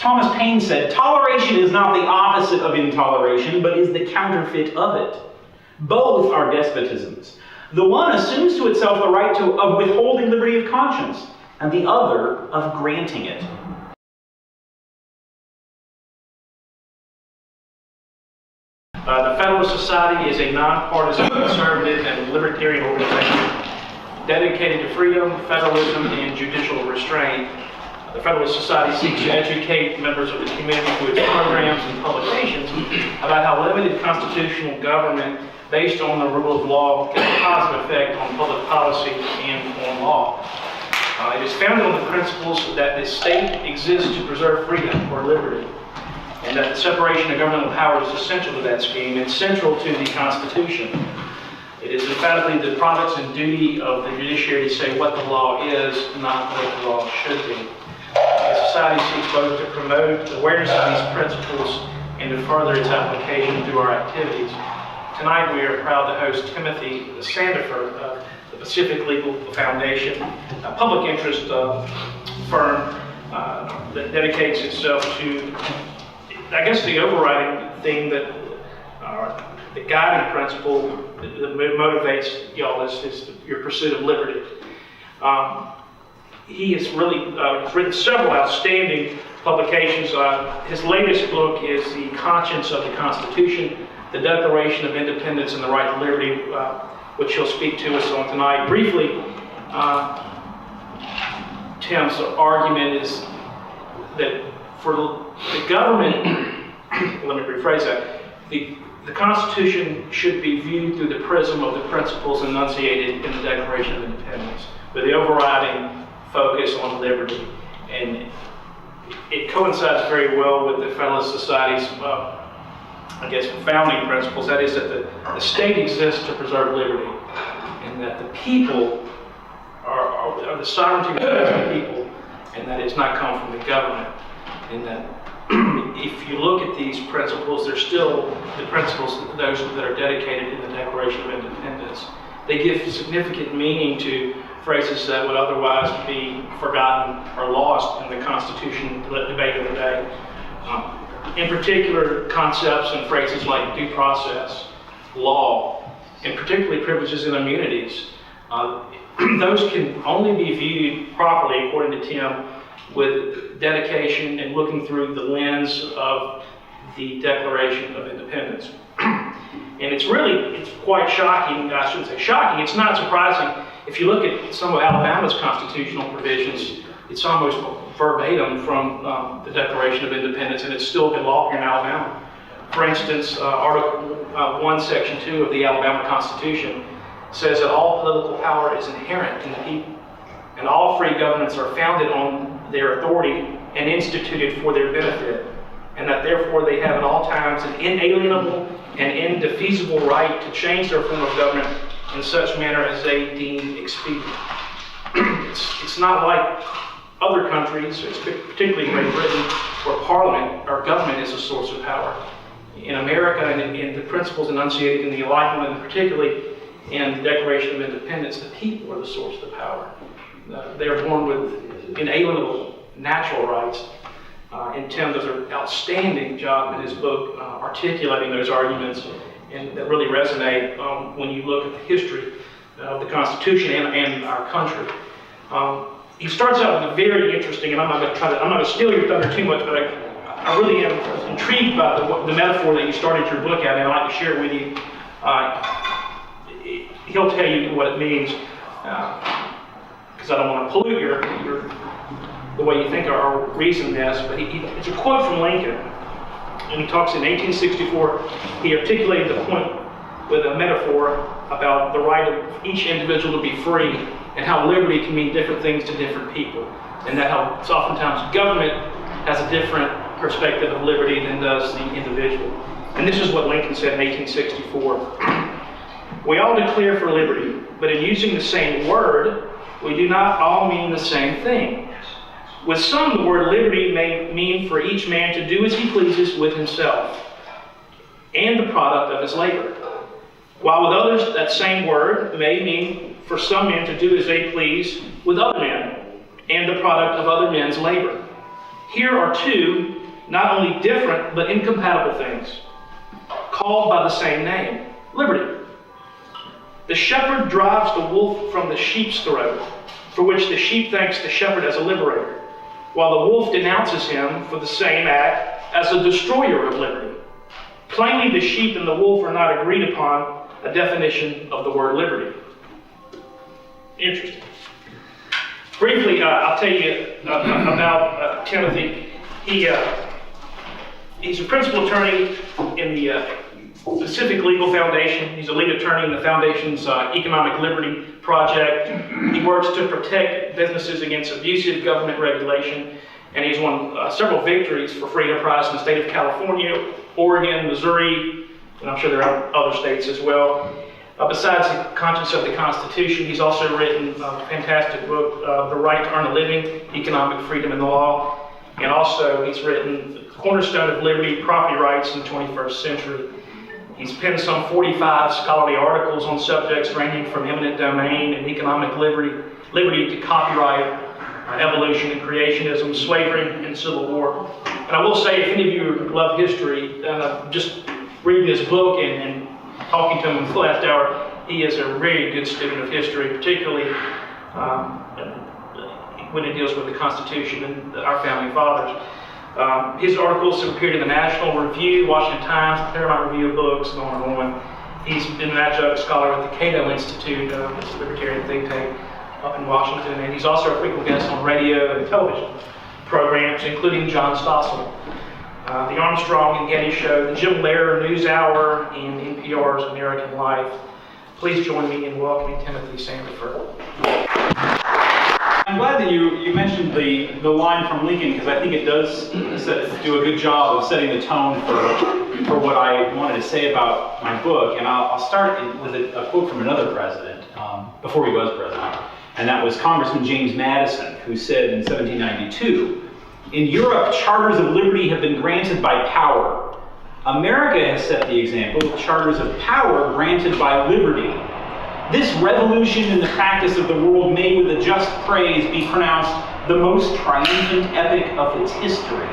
Thomas Paine said, "Toleration is not the opposite of intoleration, but is the counterfeit of it. Both are despotisms. The one assumes to itself the right of withholding liberty of conscience, and the other of granting it." The Federalist Society is a nonpartisan, conservative, and libertarian organization dedicated to freedom, federalism, and judicial restraint. The Federalist Society seeks to educate members of the community through its programs and publications about how limited constitutional government based on the rule of law can have a positive effect on public policy and on law. It is founded on the principles that the state exists to preserve freedom or liberty, and that the separation of governmental powers is essential to that scheme and central to the Constitution. It is emphatically the province and duty of the judiciary to say what the law is, not what the law should be. The Society seeks both to promote awareness of these principles and to further its application through our activities. Tonight we are proud to host Timothy Sandefur of the Pacific Legal Foundation, a public interest firm that dedicates itself to, I guess, the overriding thing that the guiding principle that motivates y'all is your pursuit of liberty. He has really written several outstanding publications. His latest book is The Conscience of the Constitution, the Declaration of Independence and the Right to Liberty, which he'll speak to us on tonight. Briefly, Tim's argument is that for the government, let me rephrase that, the Constitution should be viewed through the prism of the principles enunciated in the Declaration of Independence, with the overriding focus on liberty. And it coincides very well with the Federalist Society's, I guess, founding principles. That is that the state exists to preserve liberty, and that the people are the sovereignty of the people, and that it's not come from the government. And that if you look at these principles, they're still the principles, those that are dedicated in the Declaration of Independence. They give significant meaning to phrases that would otherwise be forgotten or lost in the Constitution debate of the day. In particular, concepts and phrases like due process, law, and particularly privileges and immunities. Those can only be viewed properly, according to Tim, with dedication and looking through the lens of the Declaration of Independence. And it's quite shocking. I shouldn't say shocking, it's not surprising. If you look at some of Alabama's constitutional provisions, it's almost verbatim from the Declaration of Independence, and it's still good law here in Alabama. For instance, Article 1, Section 2 of the Alabama Constitution says that all political power is inherent in the people, and all free governments are founded on their authority and instituted for their benefit, and that therefore they have at all times an inalienable and indefeasible right to change their form of government in such manner as they deem expedient. It's not like other countries, particularly Great Britain, where Parliament or government is a source of power. In America, and in the principles enunciated in the Enlightenment, and particularly in the Declaration of Independence, the people are the source of the power. They're born with inalienable natural rights. And Tim does an outstanding job in his book articulating those arguments, and that really resonate when you look at the history of the Constitution and our country. He starts out with a very interesting, and I'm not going to steal your thunder too much, but I really am intrigued by the metaphor that you started your book at, and I'd like to share it with you. He'll tell you what it means, because I don't want to pollute the way you think or reason this, but it's a quote from Lincoln, and he talks in 1864, he articulated the point with a metaphor about the right of each individual to be free, and how liberty can mean different things to different people, and that how oftentimes government has a different perspective of liberty than does the individual. And this is what Lincoln said in 1864. "We all declare for liberty, but in using the same word, we do not all mean the same thing. With some, the word liberty may mean for each man to do as he pleases with himself and the product of his labor, while with others that same word may mean for some men to do as they please with other men and the product of other men's labor. Here are two, not only different, but incompatible things, called by the same name, liberty. The shepherd drives the wolf from the sheep's throat, for which the sheep thanks the shepherd as a liberator, while the wolf denounces him for the same act as a destroyer of liberty. Plainly, the sheep and the wolf are not agreed upon a definition of the word liberty. Interesting. Briefly, I'll tell you about Timothy. He's a principal attorney in the Pacific Legal Foundation. He's a lead attorney in the Foundation's Economic Liberty Project. He works to protect businesses against abusive government regulation, and he's won several victories for free enterprise in the state of California, Oregon, Missouri, and I'm sure there are other states as well. Besides The Conscience of the Constitution, he's also written a fantastic book, The Right to Earn a Living, Economic Freedom in the Law, and also he's written Cornerstone of Liberty, Property Rights in the 21st Century. He's penned some 45 scholarly articles on subjects ranging from eminent domain and economic liberty to copyright, evolution and creationism, slavery and civil war. And I will say, if any of you love history, just reading this book and talking to him in the last hour, he is a very good student of history, particularly when it deals with the Constitution and our founding fathers. His articles have appeared in the National Review, Washington Times, Paramount Review of Books, and on and on. He's been an adjunct scholar at the Cato Institute, this libertarian think tank up in Washington, and he's also a frequent guest on radio and television programs, including John Stossel, the Armstrong and Getty Show, the Jim Lehrer News Hour, and NPR's American Life. Please join me in welcoming Timothy Sandefur. I'm glad that you mentioned the line from Lincoln, because I think it does do a good job of setting the tone for what I wanted to say about my book. And I'll start with a quote from another president, before he was president, and that was Congressman James Madison, who said in 1792, "In Europe, charters of liberty have been granted by power. America has set the example with charters of power granted by liberty. This revolution in the practice of the world may with a just praise be pronounced the most triumphant epic of its history."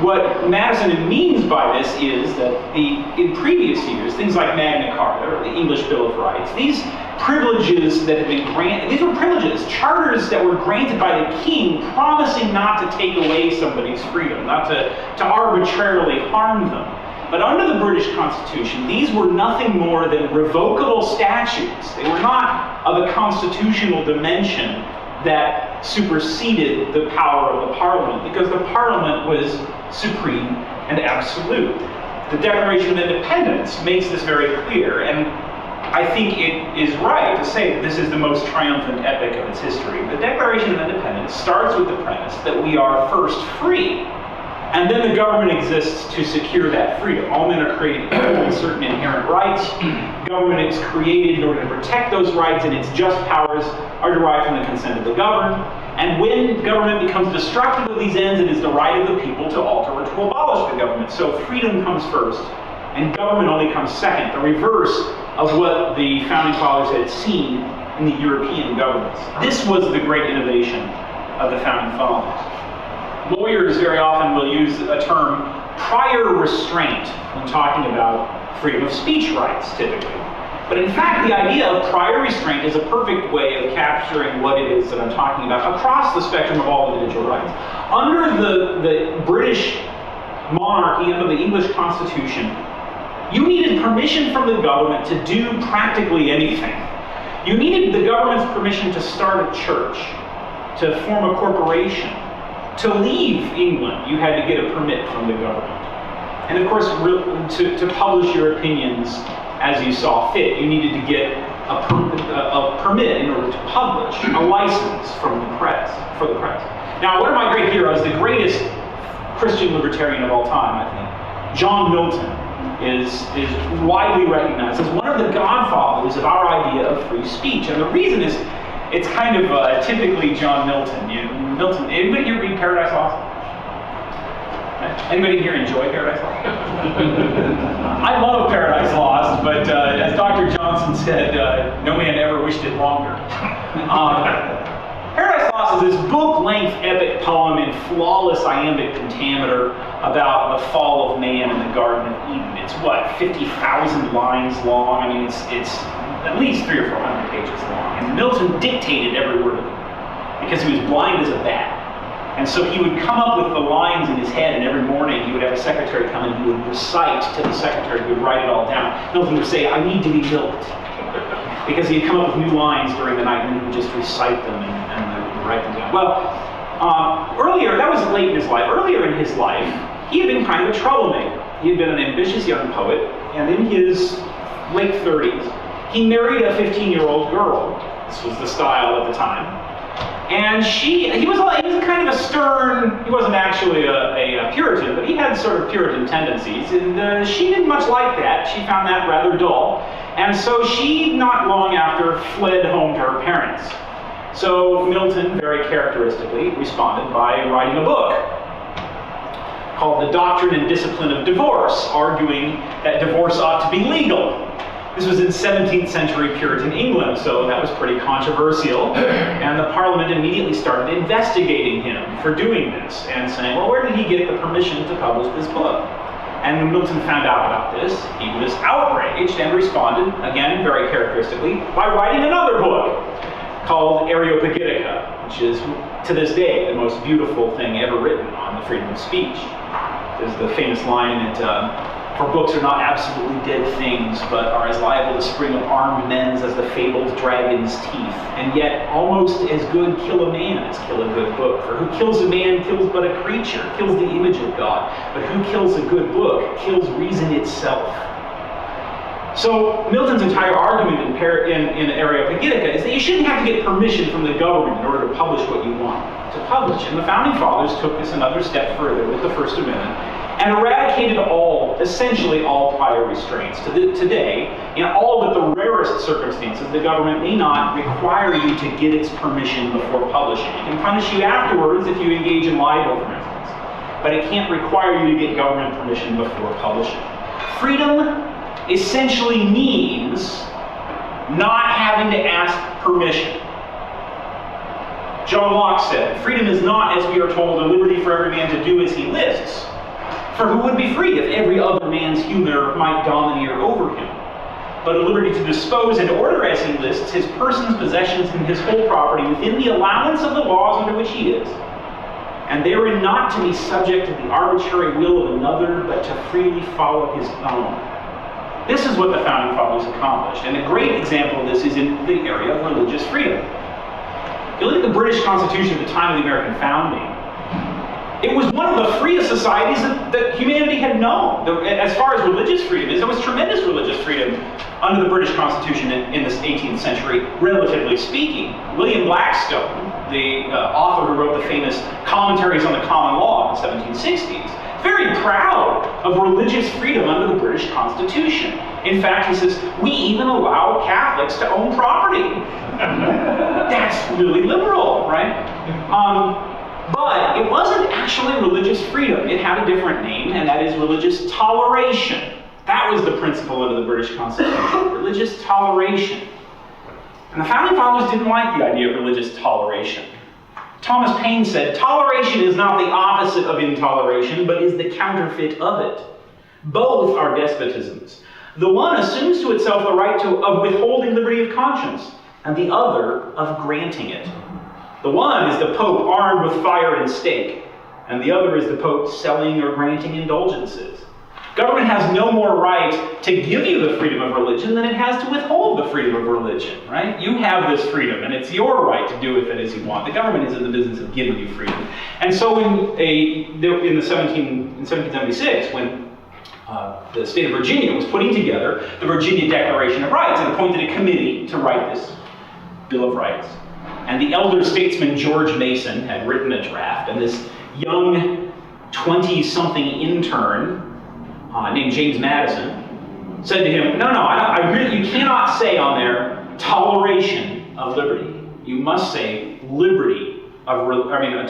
What Madison means by this is that in previous years, things like Magna Carta, or the English Bill of Rights, these privileges that have been granted, these were privileges, charters that were granted by the king, promising not to take away somebody's freedom, not to arbitrarily harm them. But under the British Constitution, these were nothing more than revocable statutes. They were not of a constitutional dimension that superseded the power of the Parliament, because the Parliament was supreme and absolute. The Declaration of Independence makes this very clear, and I think it is right to say that this is the most triumphant epic of its history. The Declaration of Independence starts with the premise that we are first free, and then the government exists to secure that freedom. All men are created equal with certain inherent rights. Government is created in order to protect those rights, and its just powers are derived from the consent of the governed. And when government becomes destructive of these ends, it is the right of the people to alter or to abolish the government. So freedom comes first, and government only comes second, the reverse of what the founding fathers had seen in the European governments. This was the great innovation of the founding fathers. Lawyers very often will use a term prior restraint when talking about freedom of speech rights, typically. But in fact, the idea of prior restraint is a perfect way of capturing what it is that I'm talking about across the spectrum of all individual rights. Under the British monarchy, under the English Constitution, you needed permission from the government to do practically anything. You needed the government's permission to start a church, to form a corporation. To leave England, you had to get a permit from the government. And of course, to publish your opinions as you saw fit, you needed to get a permit in order to publish, a license from the press, for the press. Now, one of my great heroes, the greatest Christian libertarian of all time, I think, John Milton, is widely recognized as one of the godfathers of our idea of free speech. And the reason is, it's kind of typically John Milton. Milton. Anybody here read Paradise Lost? Anybody here enjoy Paradise Lost? I love Paradise Lost, but as Dr. Johnson said, no man ever wished it longer. Paradise Lost this book-length epic poem in flawless iambic pentameter about the fall of man in the Garden of Eden. It's what, 50,000 lines long? I mean, it's at least 300 or 400 pages long. And Milton dictated every word of it because he was blind as a bat. And so he would come up with the lines in his head, and every morning he would have a secretary come and he would recite to the secretary, he would write it all down. Milton would say, "I need to be milked." Because he'd come up with new lines during the night, and then he would just recite them and write them down. Well, earlier, that was late in his life. Earlier in his life, he had been kind of a troublemaker. He had been an ambitious young poet, and in his late 30s, he married a 15-year-old girl. This was the style at the time. And he was kind of a stern, he wasn't actually a Puritan, but he had sort of Puritan tendencies, and she didn't much like that. She found that rather dull. And so she, not long after, fled home to her parents. So Milton, very characteristically, responded by writing a book called The Doctrine and Discipline of Divorce, arguing that divorce ought to be legal. This was in 17th century Puritan England, so that was pretty controversial. And the Parliament immediately started investigating him for doing this and saying, well, where did he get the permission to publish this book? And when Milton found out about this, he was outraged and responded, again, very characteristically, by writing another book called Areopagitica, which is, to this day, the most beautiful thing ever written on the freedom of speech. There's the famous line in it, for books are not absolutely dead things, but are as liable to spring of armed men's as the fabled dragon's teeth. And yet, almost as good kill a man as kill a good book. For who kills a man kills but a creature, kills the image of God. But who kills a good book kills reason itself. So Milton's entire argument in Areopagitica is that you shouldn't have to get permission from the government in order to publish what you want to publish. And the Founding Fathers took this another step further with the First Amendment and eradicated essentially all prior restraints. Today, in all but the rarest circumstances, the government may not require you to get its permission before publishing. It can punish you afterwards if you engage in libel, for instance. But it can't require you to get government permission before publishing. Freedom essentially means not having to ask permission. John Locke said, freedom is not, as we are told, a liberty for every man to do as he lists. For who would be free if every other man's humor might domineer over him? But a liberty to dispose and order as he lists his persons, possessions, and his whole property within the allowance of the laws under which he is, and therein not to be subject to the arbitrary will of another, but to freely follow his own. This is what the Founding Fathers accomplished, and a great example of this is in the area of religious freedom. If you look at the British Constitution at the time of the American founding, it was one of the freest societies that humanity had known. As far as religious freedom is, there was tremendous religious freedom under the British Constitution in the 18th century, relatively speaking. William Blackstone, the author who wrote the famous Commentaries on the Common Law in the 1760s, very proud of religious freedom under the British Constitution. In fact, he says, we even allow Catholics to own property. That's really liberal, right? But it wasn't actually religious freedom. It had a different name, and that is religious toleration. That was the principle under the British Constitution, religious toleration. And the Founding Fathers didn't like the idea of religious toleration. Thomas Paine said, toleration is not the opposite of intoleration, but is the counterfeit of it. Both are despotisms. The one assumes to itself the right of withholding liberty of conscience, and the other of granting it. The one is the Pope armed with fire and stake, and the other is the Pope selling or granting indulgences. Government has no more right to give you the freedom of religion than it has to withhold the freedom of religion, right? You have this freedom, and it's your right to do with it as you want. The government is in the business of giving you freedom. And so in 1776, when the state of Virginia was putting together the Virginia Declaration of Rights and appointed a committee to write this Bill of Rights, and the elder statesman George Mason had written a draft, and this young 20-something intern named James Madison said to him, you cannot say on there toleration of liberty. You must say liberty of,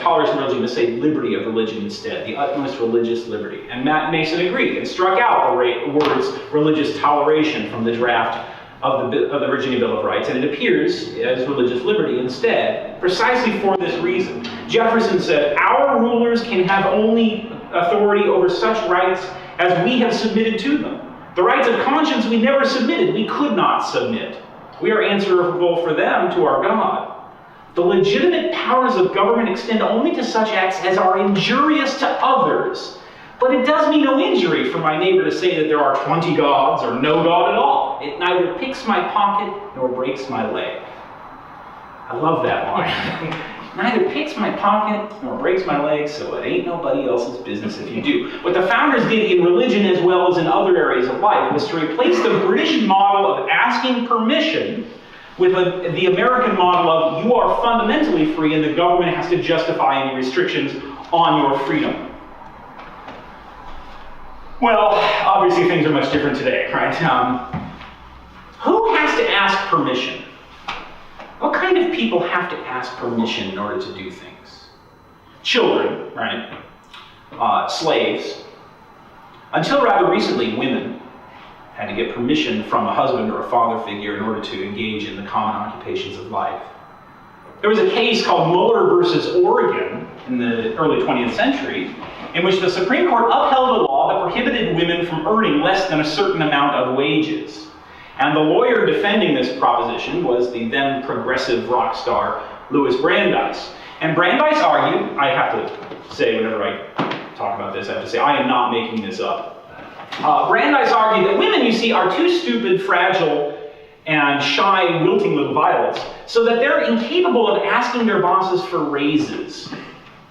toleration of religion, you must say liberty of religion instead, the utmost religious liberty. And Mason agreed and struck out the words religious toleration from the draft of the Virginia Bill of Rights, and it appears as religious liberty in instead, precisely for this reason. Jefferson said, "Our rulers can have only authority over such rights as we have submitted to them. The rights of conscience we never submitted, we could not submit. We are answerable for them to our God. The legitimate powers of government extend only to such acts as are injurious to others. But it does me no injury for my neighbor to say that there are 20 gods or no God at all. It neither picks my pocket nor breaks my leg." I love that line. Neither picks my pocket nor breaks my leg, so it ain't nobody else's business if you do. What the founders did in religion as well as in other areas of life was to replace the British model of asking permission with the American model of you are fundamentally free and the government has to justify any restrictions on your freedom. Well, obviously things are much different today, right? Who has to ask permission? What kind of people have to ask permission in order to do things? Children, right? Slaves. Until rather recently, women had to get permission from a husband or a father figure in order to engage in the common occupations of life. There was a case called Mueller versus Oregon in the early 20th century, in which the Supreme Court upheld a law that prohibited women from earning less than a certain amount of wages. And the lawyer defending this proposition was the then progressive rock star Louis Brandeis. And Brandeis argued, I have to say whenever I talk about this, I have to say I am not making this up. Brandeis argued that women, you see, are too stupid, fragile, and shy, wilting little violets, so that they're incapable of asking their bosses for raises.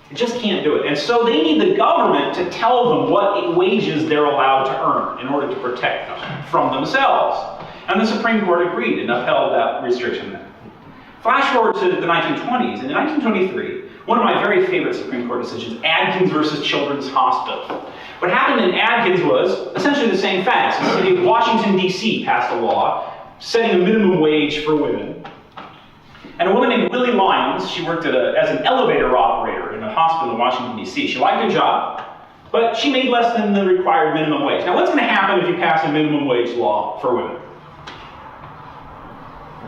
They just can't do it. And so they need the government to tell them what wages they're allowed to earn in order to protect them from themselves. And the Supreme Court agreed and upheld that restriction then. Flash forward to the 1920s. In 1923, one of my very favorite Supreme Court decisions, Adkins versus Children's Hospital. What happened in Adkins was essentially the same facts. The city of Washington, D.C. passed a law setting a minimum wage for women. And a woman named Willie Lyons, she worked as an elevator operator in a hospital in Washington, D.C. She liked her job, but she made less than the required minimum wage. Now, what's going to happen if you pass a minimum wage law for women?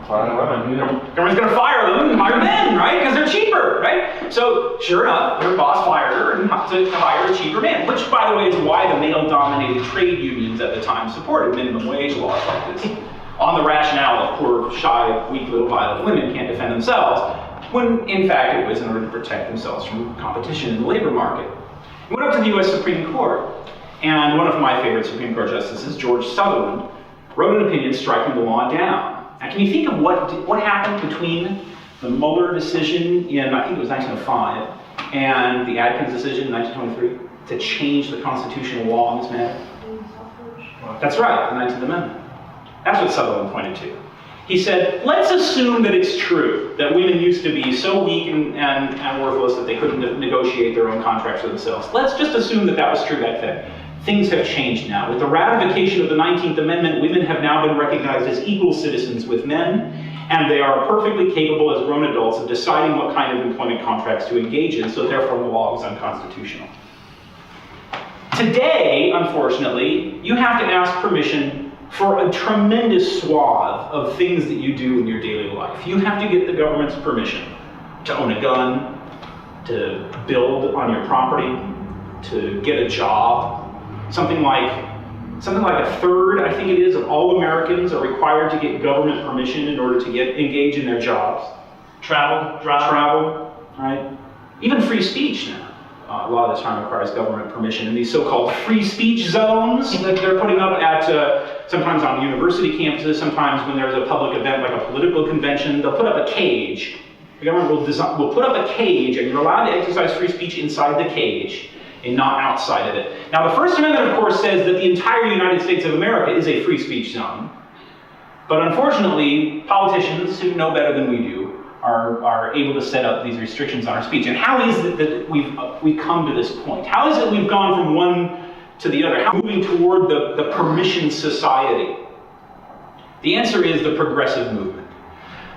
Government's going to fire them and hire men, right? Because they're cheaper, right? So, sure enough, her boss fired her and to hire a cheaper man, which, by the way, is why the male-dominated trade unions at the time supported minimum wage laws like this, on the rationale of poor, shy, weak, little, violent women can't defend themselves, when, in fact, it was in order to protect themselves from competition in the labor market. We went up to the U.S. Supreme Court, and one of my favorite Supreme Court justices, George Sutherland, wrote an opinion striking the law down. Now, can you think of what happened between the Mueller decision in, I think it was 1905, and the Adkins decision in 1923 to change the constitutional law on this matter? That's right, the 19th Amendment. That's what Sutherland pointed to. He said, let's assume that it's true that women used to be so weak and worthless that they couldn't negotiate their own contracts for themselves. Let's just assume that that was true back then. Things have changed now. With the ratification of the 19th Amendment, women have now been recognized as equal citizens with men, and they are perfectly capable as grown adults of deciding what kind of employment contracts to engage in, so therefore the law is unconstitutional. Today, unfortunately, you have to ask permission for a tremendous swath of things that you do in your daily life. You have to get the government's permission to own a gun, to build on your property, to get a job. Something like a third, I think it is, of all Americans are required to get government permission in order to engage in their jobs. Travel, right? Even free speech now. A lot of the time requires government permission in these so-called free speech zones that they're putting up at, sometimes on university campuses, sometimes when there's a public event like a political convention, they'll put up a cage. The government will put up a cage, and you're allowed to exercise free speech inside the cage and not outside of it. Now, the First Amendment, of course, says that the entire United States of America is a free speech zone. But unfortunately, politicians who know better than we do are able to set up these restrictions on our speech. And how is it that we've come to this point? How is it we've gone from one to the other? How are we moving toward the permission society? The answer is the progressive movement.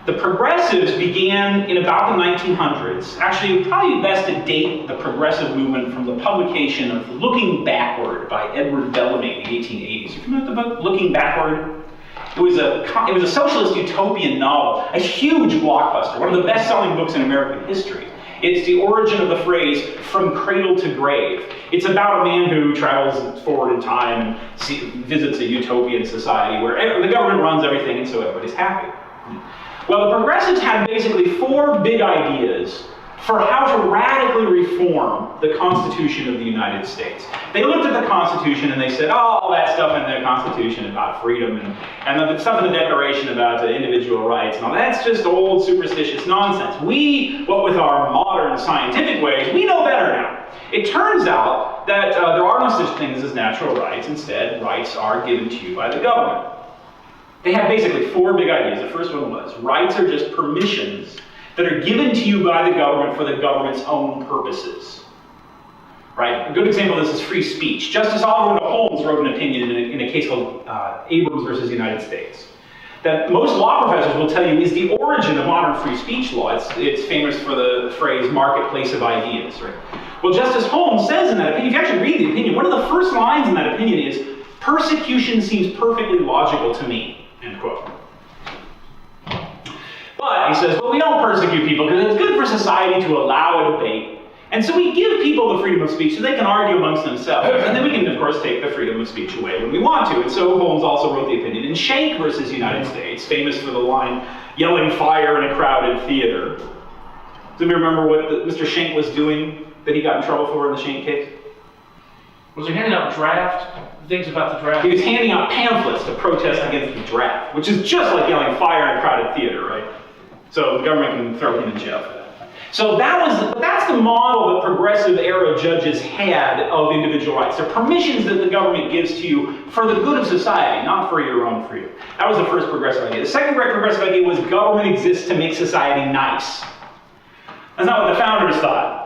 The progressives began in about the 1900s. Actually, it would probably be best to date the progressive movement from the publication of Looking Backward by Edward Bellamy in the 1880s. You familiar with the book, Looking Backward? It was a socialist utopian novel, a huge blockbuster, one of the best-selling books in American history. It's the origin of the phrase, from cradle to grave. It's about a man who travels forward in time and visits a utopian society where the government runs everything and so everybody's happy. Well, the progressives had basically 4 big ideas for how to radically reform the Constitution of the United States. They looked at the Constitution and they said, oh, all that stuff in the Constitution about freedom and the stuff in the Declaration about individual rights and all that's just old superstitious nonsense. What with our modern scientific ways, we know better now. It turns out that there are no such things as natural rights. Instead, rights are given to you by the government. They had basically 4 big ideas. The first one was, rights are just permissions that are given to you by the government for the government's own purposes. Right? A good example of this is free speech. Justice Oliver Holmes wrote an opinion in a case called Abrams versus United States that most law professors will tell you is the origin of modern free speech law. It's famous for the phrase marketplace of ideas. Right? Well, Justice Holmes says in that opinion, if you actually read the opinion, one of the first lines in that opinion is, persecution seems perfectly logical to me, end quote. But, he says, well, we don't persecute people because it's good for society to allow a debate. And so we give people the freedom of speech so they can argue amongst themselves. And then we can, of course, take the freedom of speech away when we want to. And so Holmes also wrote the opinion in Schenck versus United States, famous for the line, yelling fire in a crowded theater. Does anybody remember what Mr. Schenck was doing that he got in trouble for in the Schenck case? Was he handing out things about the draft? He was handing out pamphlets to protest against the draft, which is just like yelling fire in a crowded theater, right? So the government can throw him in jail for that. So that's the model that progressive era judges had of individual rights. They're permissions that the government gives to you for the good of society, not for your own freedom. That was the first progressive idea. The second great progressive idea was government exists to make society nice. That's not what the founders thought.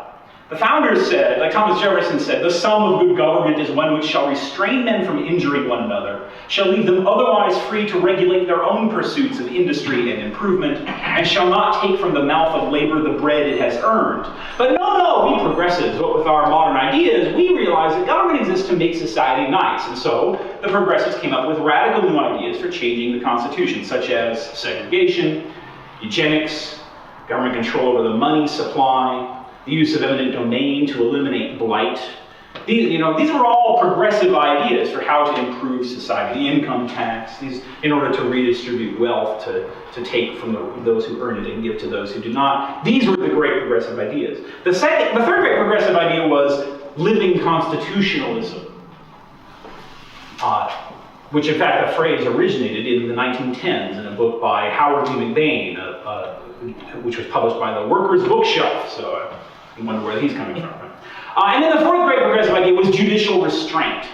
The founders said, like Thomas Jefferson said, the sum of good government is one which shall restrain men from injuring one another, shall leave them otherwise free to regulate their own pursuits of industry and improvement, and shall not take from the mouth of labor the bread it has earned. But no, we progressives, what with our modern ideas, we realize that government exists to make society nice. And so the progressives came up with radical new ideas for changing the Constitution, such as segregation, eugenics, government control over the money supply, the use of eminent domain to eliminate blight. These were all progressive ideas for how to improve society. The income tax, in order to redistribute wealth, to take from those who earn it and give to those who do not. These were the great progressive ideas. The third great progressive idea was living constitutionalism, which in fact the phrase originated in the 1910s in a book by Howard B. McBain, which was published by the Workers' Bookshelf. So I wonder where he's coming from. And then the fourth great progressive idea was judicial restraint.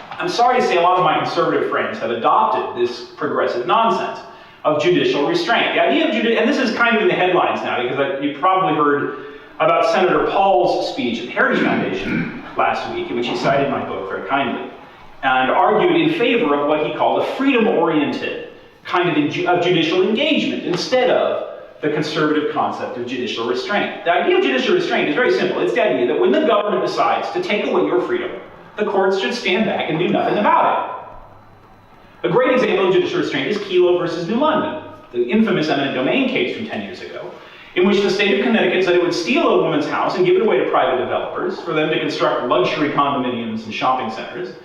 I'm sorry to say a lot of my conservative friends have adopted this progressive nonsense of judicial restraint. The idea of and this is kind of in the headlines now because you probably heard about Senator Paul's speech at the Heritage Foundation last week, in which he cited my book very kindly, and argued in favor of what he called a freedom-oriented kind of judicial engagement instead of the conservative concept of judicial restraint. The idea of judicial restraint is very simple. It's the idea that when the government decides to take away your freedom, the courts should stand back and do nothing about it. A great example of judicial restraint is Kelo versus New London, the infamous eminent domain case from 10 years ago, in which the state of Connecticut said it would steal a woman's house and give it away to private developers for them to construct luxury condominiums and shopping centers.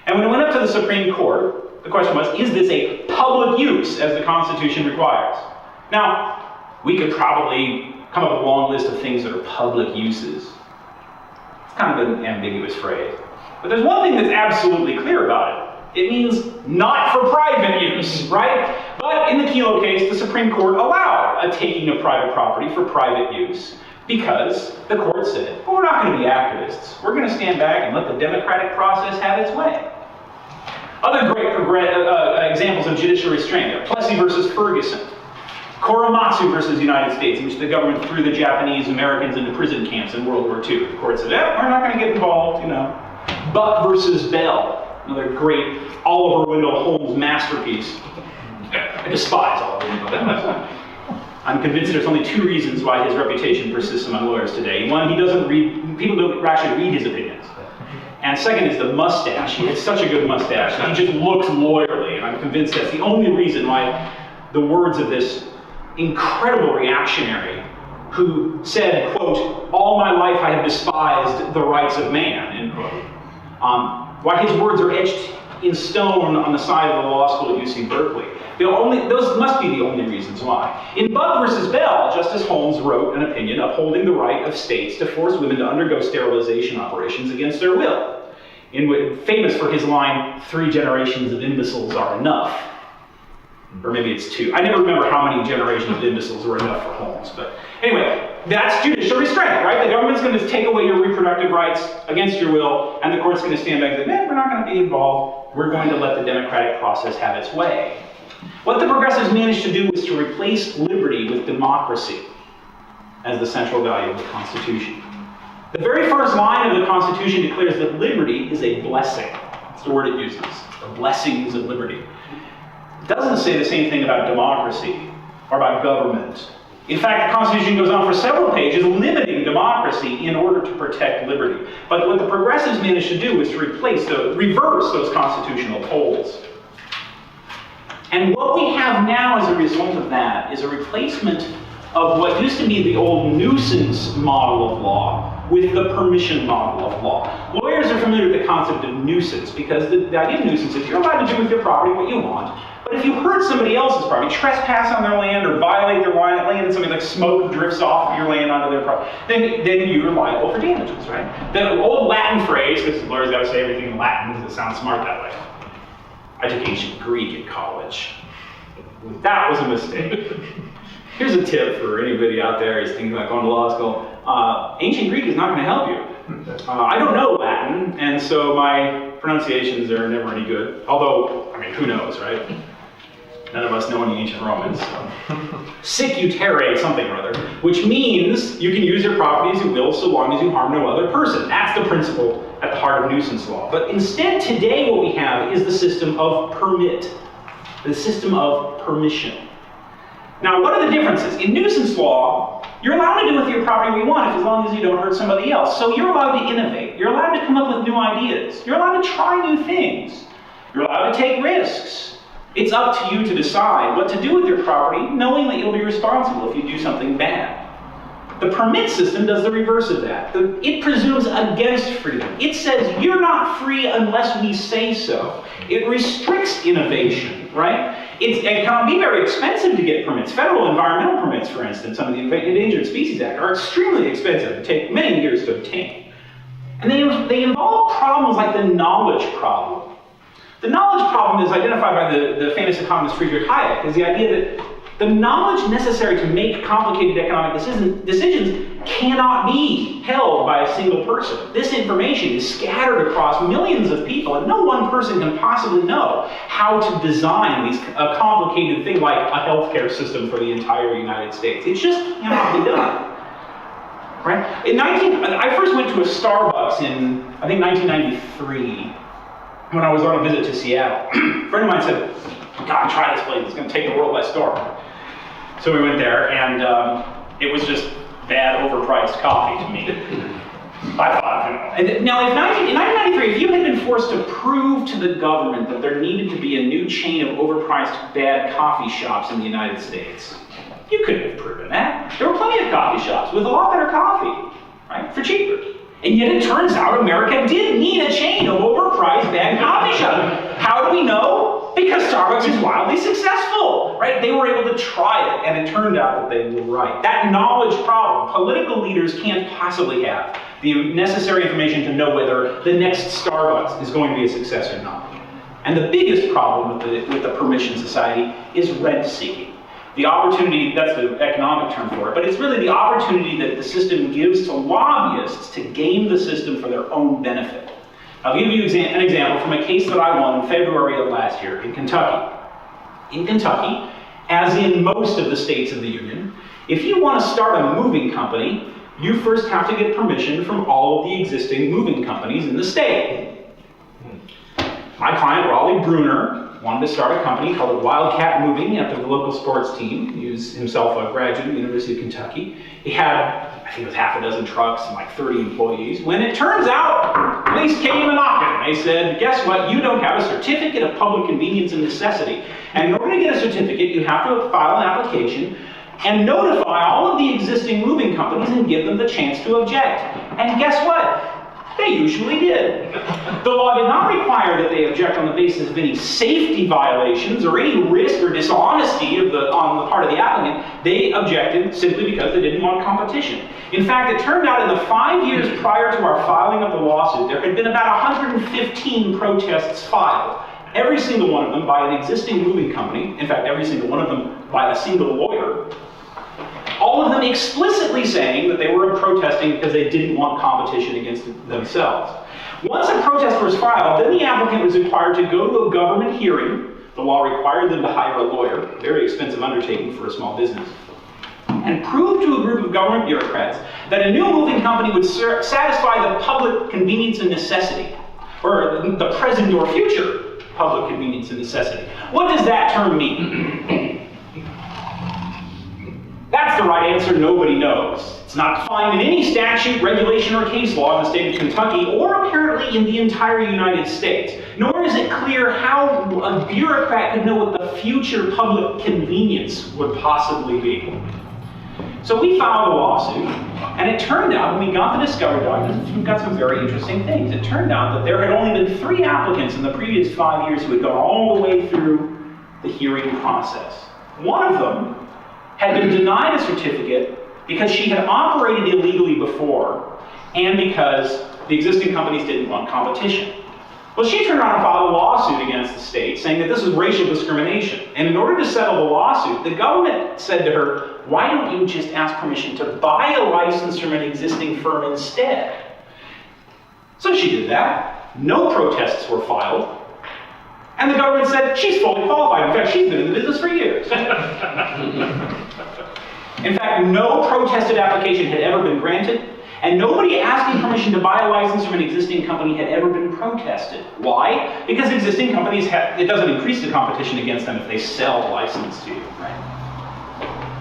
And when it went up to the Supreme Court, the question was, is this a public use as the Constitution requires? Now, we could probably come up with a long list of things that are public uses. It's kind of an ambiguous phrase. But there's one thing that's absolutely clear about it. It means not for private use, right? But in the Kelo case, the Supreme Court allowed a taking of private property for private use because the court said, well, we're not going to be activists. We're going to stand back and let the democratic process have its way. Other great examples of judicial restraint are Plessy versus Ferguson, Korematsu versus United States, in which the government threw the Japanese Americans into prison camps in World War II. The court said, we're not going to get involved, Buck versus Bell, another great Oliver Wendell Holmes masterpiece. I despise Oliver Wendell. I'm convinced there's only 2 reasons why his reputation persists among lawyers today. One, people don't actually read his opinions. And second is the mustache. He has such a good mustache. He just looks lawyerly, and I'm convinced that's the only reason why the words of this incredible reactionary who said, quote, "All my life I have despised the rights of man," end quote. Why his words are etched in stone on the side of the law school at UC Berkeley. Those must be the only reasons why. In Bubb versus Bell, Justice Holmes wrote an opinion upholding the right of states to force women to undergo sterilization operations against their will. Famous for his line, "3 generations of imbeciles are enough." Or maybe it's 2. I never remember how many generations of imbeciles were enough for Holmes. But anyway, that's judicial restraint, right? The government's going to take away your reproductive rights against your will, and the court's going to stand back and say, "Man, we're not going to be involved. We're going to let the democratic process have its way." What the progressives managed to do was to replace liberty with democracy as the central value of the Constitution. The very first line of the Constitution declares that liberty is a blessing. That's the word it uses, the blessings of liberty. It doesn't say the same thing about democracy or about government. In fact, the Constitution goes on for several pages limiting democracy in order to protect liberty. But what the progressives managed to do is to reverse those constitutional poles. And what we have now as a result of that is a replacement of what used to be the old nuisance model of law with the permission model of law. Lawyers are familiar with the concept of nuisance because the idea of nuisance is you're allowed to do with your property what you want, but if you hurt somebody else's property, trespass on their land or violate their land and something like smoke drifts off of your land onto their property, then you're liable for damages, right? The old Latin phrase, because lawyers got to say everything in Latin because it sounds smart that way. I took ancient Greek in college. That was a mistake. Here's a tip for anybody out there who's thinking about going to law school. Ancient Greek is not going to help you. I don't know Latin, and so my pronunciations are never any good. Although, I mean, who knows, right? None of us know any ancient Romans. So. Sic utere something or other, which means you can use your property as you will so long as you harm no other person. That's the principle at the heart of nuisance law. But instead, today what we have is the system of permit, the system of permission. Now, what are the differences? In nuisance law, you're allowed to do with your property what you want as long as you don't hurt somebody else. So you're allowed to innovate. You're allowed to come up with new ideas. You're allowed to try new things. You're allowed to take risks. It's up to you to decide what to do with your property, knowing that you'll be responsible if you do something bad. The permit system does the reverse of that. It presumes against freedom. It says you're not free unless we say so. It restricts innovation, right? It can be very expensive to get permits. Federal environmental permits, for instance, under the Endangered Species Act, are extremely expensive and take many years to obtain. And they involve problems like the knowledge problem. The knowledge problem is identified by the famous economist Friedrich Hayek as the idea that the knowledge necessary to make complicated economic decisions cannot be held by a single person. This information is scattered across millions of people, and no one person can possibly know how to design a complicated thing like a healthcare system for the entire United States. It just cannot be done. Right? I first went to a Starbucks in, I think, 1993, when I was on a visit to Seattle. A friend of mine said, "God, try this place. It's going to take the world by storm." So we went there, and it was just bad, overpriced coffee to me. I thought, And now, in 1993, if you had been forced to prove to the government that there needed to be a new chain of overpriced, bad coffee shops in the United States, you couldn't have proven that. There were plenty of coffee shops with a lot better coffee, right, for cheaper. And yet it turns out America did need a chain of overpriced bad coffee shops. How do we know? Because Starbucks is wildly successful, right? They were able to try it, and it turned out that they were right. That knowledge problem, political leaders can't possibly have the necessary information to know whether the next Starbucks is going to be a success or not. And the biggest problem with the permission society is rent-seeking. The opportunity, that's the economic term for it, but it's really the opportunity that the system gives to lobbyists to game the system for their own benefit. I'll give you an example from a case that I won in February of last year in Kentucky. In Kentucky, as in most of the states of the Union, if you want to start a moving company, you first have to get permission from all of the existing moving companies in the state. My client, Raleigh Bruner, wanted to start a company called Wildcat Moving after the local sports team. He was himself a graduate of the University of Kentucky. He had I think it was half a dozen trucks and like 30 employees, when it turns out, police came a knocking. They said, guess what, you don't have a certificate of public convenience and necessity. And in order to get a certificate, you have to file an application and notify all of the existing moving companies and give them the chance to object. And guess what? They usually did. The law did not require that they object on the basis of any safety violations or any risk or dishonesty on the part of the applicant. They objected simply because they didn't want competition. In fact, it turned out in the 5 years prior to our filing of the lawsuit, there had been about 115 protests filed. Every single one of them by an existing moving company, in fact, every single one of them by a single lawyer, all of them explicitly saying that they were protesting because they didn't want competition against themselves. Once a protest was filed, then the applicant was required to go to a government hearing. The law required them to hire a lawyer, a very expensive undertaking for a small business, and prove to a group of government bureaucrats that a new moving company would satisfy the public convenience and necessity, or the present or future public convenience and necessity. What does that term mean? That's the right answer, nobody knows. It's not defined in any statute, regulation, or case law in the state of Kentucky, or apparently in the entire United States. Nor is it clear how a bureaucrat could know what the future public convenience would possibly be. So we filed a lawsuit, and it turned out, when we got the discovery documents, we got some very interesting things. It turned out that there had only been 3 applicants in the previous 5 years who had gone all the way through the hearing process. One of them had been denied a certificate because she had operated illegally before and because the existing companies didn't want competition. Well, she turned around and filed a lawsuit against the state saying that this was racial discrimination. And in order to settle the lawsuit, the government said to her, why don't you just ask permission to buy a license from an existing firm instead? So she did that. No protests were filed. And the government said, she's fully qualified. In fact, she's been in the business for years. In fact, no protested application had ever been granted, and nobody asking permission to buy a license from an existing company had ever been protested. Why? Because existing companies, it doesn't increase the competition against them if they sell a license to you, right?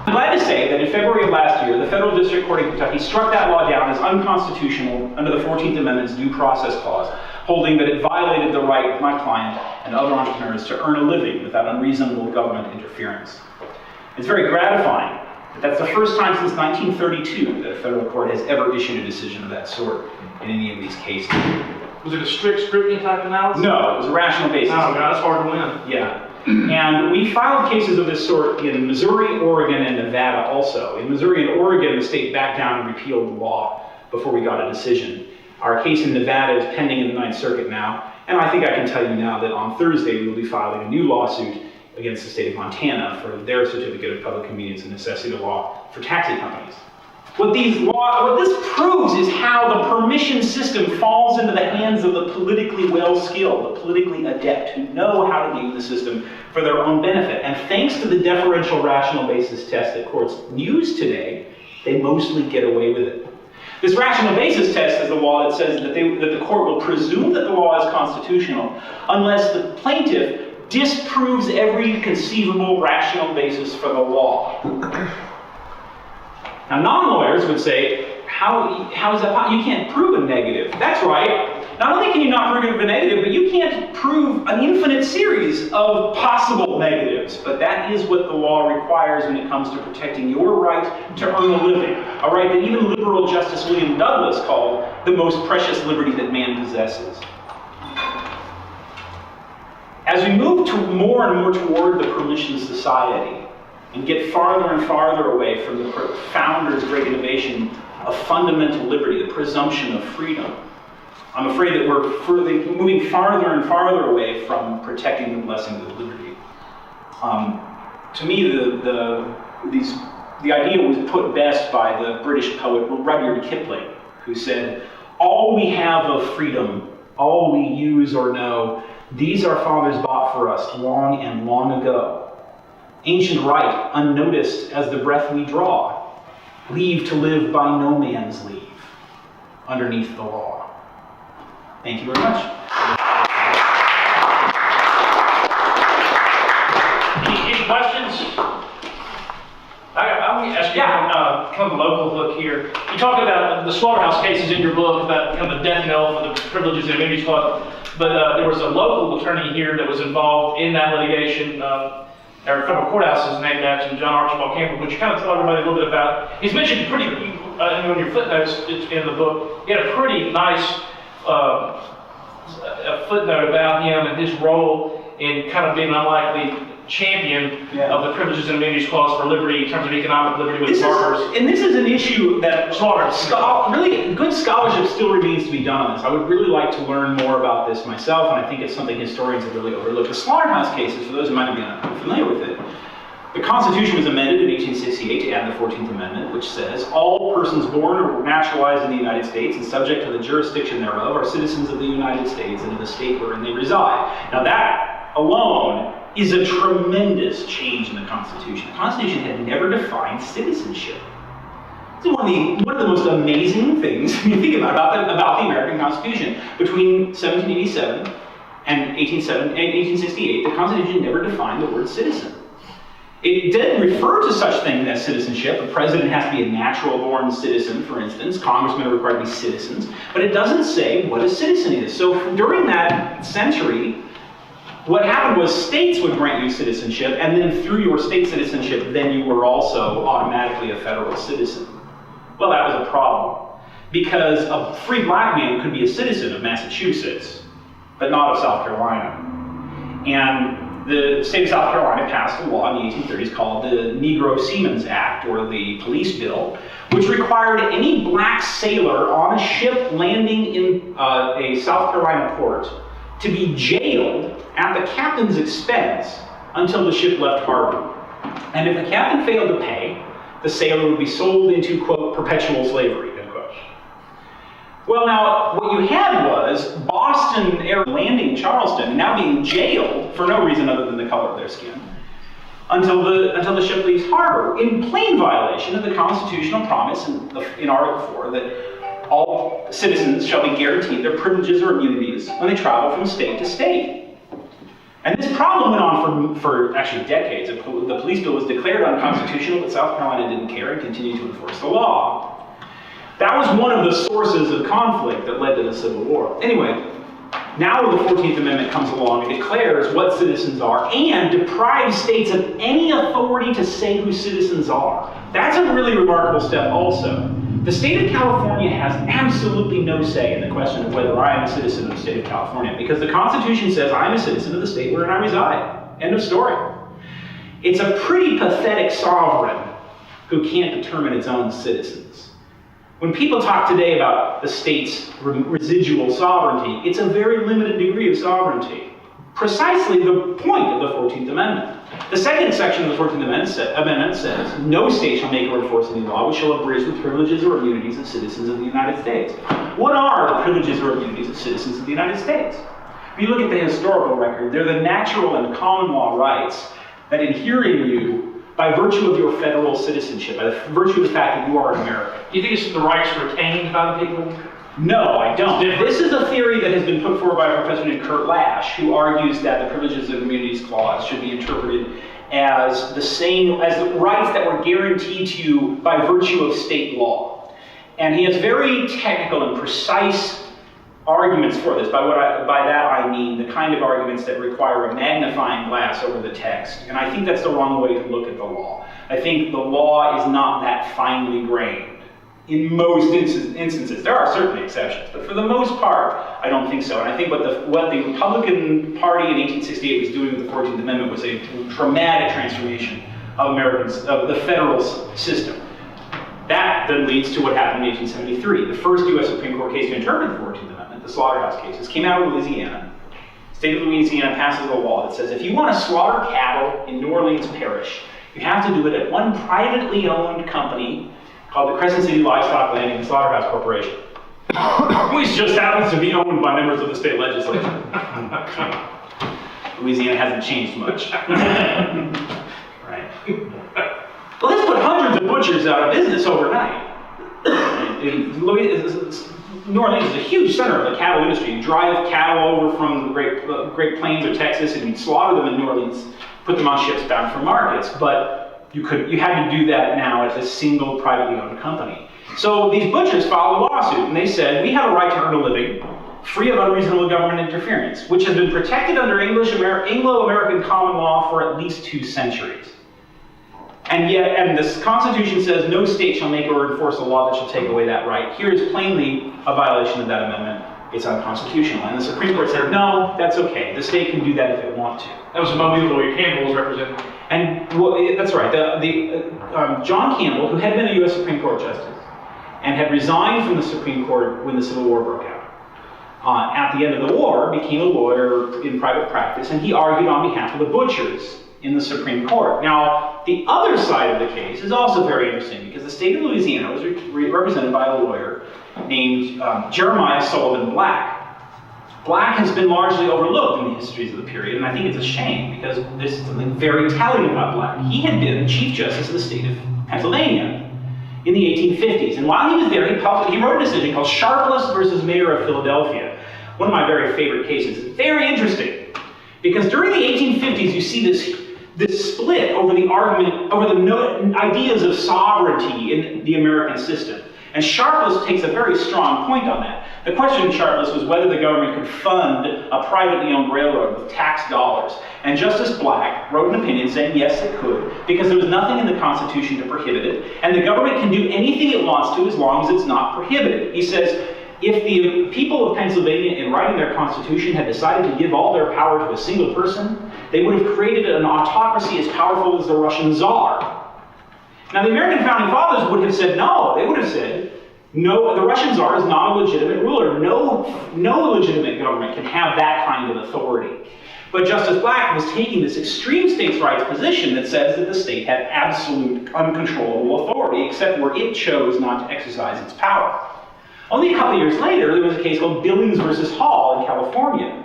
I'm glad to say that in February of last year, the Federal District Court in Kentucky struck that law down as unconstitutional under the 14th Amendment's Due Process Clause, holding that it violated the right of my client and other entrepreneurs to earn a living without unreasonable government interference. It's very gratifying that that's the first time since 1932 that a federal court has ever issued a decision of that sort in any of these cases. Was it a strict scrutiny type analysis? No, it was a rational basis. Oh, God, that's hard to win. Yeah. And we filed cases of this sort in Missouri, Oregon, and Nevada also. In Missouri and Oregon, the state backed down and repealed the law before we got a decision. Our case in Nevada is pending in the Ninth Circuit now, and I think I can tell you now that on Thursday we will be filing a new lawsuit against the state of Montana for their certificate of public convenience and necessity law for taxi companies. What this proves is how the permission system falls into the hands of the politically well-skilled, the politically adept, who know how to use the system for their own benefit. And thanks to the deferential rational basis test that courts use today, they mostly get away with it. This rational basis test is the law that says that the court will presume that the law is constitutional unless the plaintiff disproves every conceivable rational basis for the law. Now, non-lawyers would say, how is that possible? You can't prove a negative. That's right. Not only can you not prove a negative, but you can't prove an infinite series of possible negatives. But that is what the law requires when it comes to protecting your right to earn a living, a right that even liberal Justice William Douglas called the most precious liberty that man possesses. As we move to more and more toward the permission society, and get farther and farther away from the founder's great innovation of fundamental liberty, the presumption of freedom, I'm afraid that we're moving farther and farther away from protecting the blessings of liberty. To me, the idea was put best by the British poet Rudyard Kipling, who said, "All we have of freedom, all we use or know, these our fathers bought for us long and long ago. Ancient right, unnoticed as the breath we draw, leave to live by no man's leave, underneath the law." Thank you very much. Any questions? I'm going to ask you, kind of a local hook here. You talk about the slaughterhouse cases in your book, about kind of the death knell for the Privileges and Immunities Clause, but there was a local attorney here that was involved in that litigation. Our federal courthouse is named after John Archibald Campbell. Would you kind of tell everybody a little bit about? He's mentioned pretty in your footnotes in the book. He had a pretty nice a footnote about him and his role in kind of being an unlikely champion of the Privileges and Immunities Clause for liberty in terms of economic liberty with farmers. And this is an issue that really good scholarship still remains to be done on this. I would really like to learn more about this myself, and I think it's something historians have really overlooked. The slaughterhouse cases, for those who might not be unfamiliar with it, the Constitution was amended in 1868 to add the 14th Amendment, which says, all persons born or naturalized in the United States and subject to the jurisdiction thereof are citizens of the United States and of the state wherein they reside. Now that alone is a tremendous change in the Constitution. The Constitution had never defined citizenship. It's one of the most amazing things you think about the American Constitution. Between 1787 and 1868, the Constitution never defined the word citizen. It did refer to such things as citizenship. The president has to be a natural-born citizen, for instance. Congressmen are required to be citizens. But it doesn't say what a citizen is. So during that century, what happened was states would grant you citizenship, and then through your state citizenship, then you were also automatically a federal citizen. Well, that was a problem, because a free black man could be a citizen of Massachusetts, but not of South Carolina. And the state of South Carolina passed a law in the 1830s called the Negro Seamen's Act, or the Police Bill, which required any black sailor on a ship landing in a South Carolina port to be jailed at the captain's expense until the ship left harbor. And if the captain failed to pay, the sailor would be sold into, quote, perpetual slavery, end quote. Well, now, what you had was Boston Air landing Charleston now being jailed for no reason other than the color of their skin until the ship leaves harbor, in plain violation of the constitutional promise in Article 4 that all citizens shall be guaranteed their privileges or immunities when they travel from state to state. And this problem went on for actually decades. The police bill was declared unconstitutional, but South Carolina didn't care and continued to enforce the law. That was one of the sources of conflict that led to the Civil War. Anyway, now the 14th Amendment comes along and declares what citizens are and deprives states of any authority to say who citizens are. That's a really remarkable step also. The state of California has absolutely no say in the question of whether I am a citizen of the state of California, because the Constitution says I'm a citizen of the state wherein I reside. End of story. It's a pretty pathetic sovereign who can't determine its own citizens. When people talk today about the state's residual sovereignty, it's a very limited degree of sovereignty. Precisely the point of the 14th Amendment. The second section of the 14th Amendment says, no state shall make or enforce any law which shall abridge the privileges or immunities of citizens of the United States. What are the privileges or immunities of citizens of the United States? If you look at the historical record, they're the natural and common law rights that adhere in you by virtue of your federal citizenship, by the virtue of the fact that you are an American. Do you think it's the rights retained by the people? No, I don't. This is a theory that has been put forward by a professor named Kurt Lash, who argues that the Privileges and Immunities Clause should be interpreted as the same as the rights that were guaranteed to you by virtue of state law. And he has very technical and precise arguments for this. By that I mean the kind of arguments that require a magnifying glass over the text. And I think that's the wrong way to look at the law. I think the law is not that finely grained. In most instances, there are certainly exceptions, but for the most part, I don't think so. And I think what the Republican Party in 1868 was doing with the 14th Amendment was a dramatic transformation of the federal system. That then leads to what happened in 1873. The first U.S. Supreme Court case to interpret the 14th Amendment, the slaughterhouse cases, came out of Louisiana. The state of Louisiana passes a law that says if you want to slaughter cattle in New Orleans Parish, you have to do it at one privately owned company called the Crescent City Livestock Landing and Slaughterhouse Corporation, which just happens to be owned by members of the state legislature. Louisiana hasn't changed much. Right? Well, this put hundreds of butchers out of business overnight. New Orleans is a huge center of the cattle industry. You drive cattle over from the Great Plains of Texas and you'd slaughter them in New Orleans, put them on ships bound for markets. But you had to do that now as a single privately owned company. So these butchers filed a lawsuit, and they said, we have a right to earn a living free of unreasonable government interference, which has been protected under Anglo-American common law for at least 2 centuries. And yet, and this Constitution says no state shall make or enforce a law that shall take away that right. Here is plainly a violation of that amendment. It's unconstitutional. And the Supreme Court said, no, that's okay. The state can do that if it wants to. That was a moment lawyer Campbell was representing. And well, that's right. John Campbell, who had been a U.S. Supreme Court justice and had resigned from the Supreme Court when the Civil War broke out, at the end of the war, became a lawyer in private practice, and he argued on behalf of the butchers in the Supreme Court. Now, the other side of the case is also very interesting because the state of Louisiana was represented by a lawyer named Jeremiah Sullivan Black. Black has been largely overlooked in the histories of the period, and I think it's a shame because there's something very telling about Black. He had been Chief Justice of the state of Pennsylvania in the 1850s, and while he was there, he wrote a decision called Sharpless versus Mayor of Philadelphia. One of my very favorite cases. It's very interesting because during the 1850s, you see this split over the argument, over the ideas of sovereignty in the American system. And Sharpless takes a very strong point on that. The question in Sharpless was whether the government could fund a privately owned railroad with tax dollars. And Justice Black wrote an opinion saying yes, it could, because there was nothing in the Constitution to prohibit it, and the government can do anything it wants to as long as it's not prohibited. He says, if the people of Pennsylvania, in writing their Constitution, had decided to give all their power to a single person, they would have created an autocracy as powerful as the Russian Tsar. Now, the American founding fathers would have said no. They would have said, no, the Russian Tsar is not a legitimate ruler. No legitimate government can have that kind of authority. But Justice Black was taking this extreme states' rights position that says that the state had absolute, uncontrollable authority, except where it chose not to exercise its power. Only a couple years later, there was a case called Billings versus Hall in California,